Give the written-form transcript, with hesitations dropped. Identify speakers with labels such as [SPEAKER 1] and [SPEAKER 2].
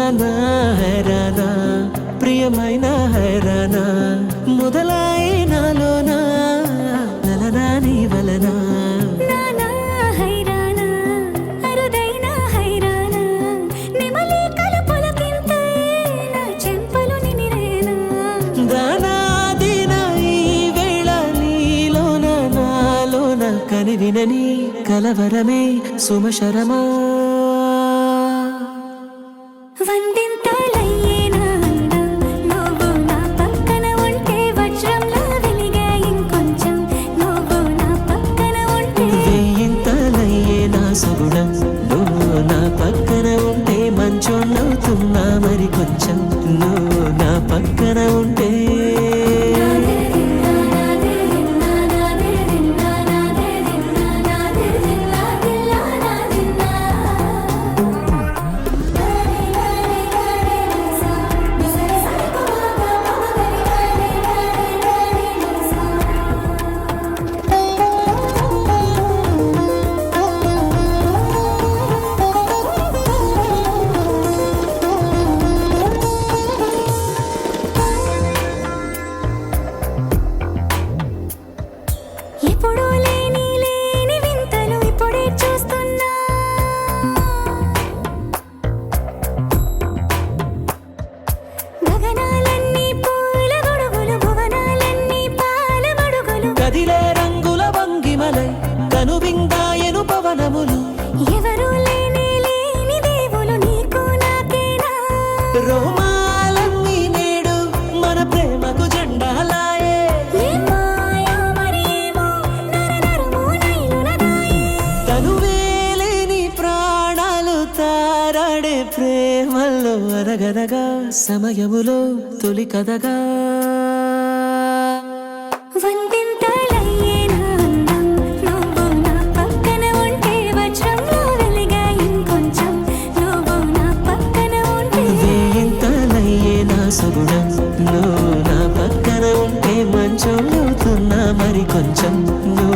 [SPEAKER 1] హైరానా హైరానా ప్రియమైన హైరానా మొదలై నాలోనా నలనా నీ వలనా కనివినని కలవరమే సుమశరమా సగుణం నువ్వు నా పక్కన ఉంటే మంచోళ్ళవుతున్నా మరి కొంచెం నువ్వు నా పక్కన ఉంటే కదిలే రంగుల వంగిమలై కనువిందాయను పవనములు
[SPEAKER 2] ఎవరు లేని దేవులు నీకు నాకేనా
[SPEAKER 1] రోమాలన్నీ నేడు మన ప్రేమకు జెండాలాయే తనువేలేని ప్రాణాలు తారాడే ప్రేమల్లో అరగనగా సమయములో తొలి కథగా సగుణం నువ్వు నా పక్కన ఉంటే మంచోళ్ళవుతున్నా మరి కొంచెం నువ్వు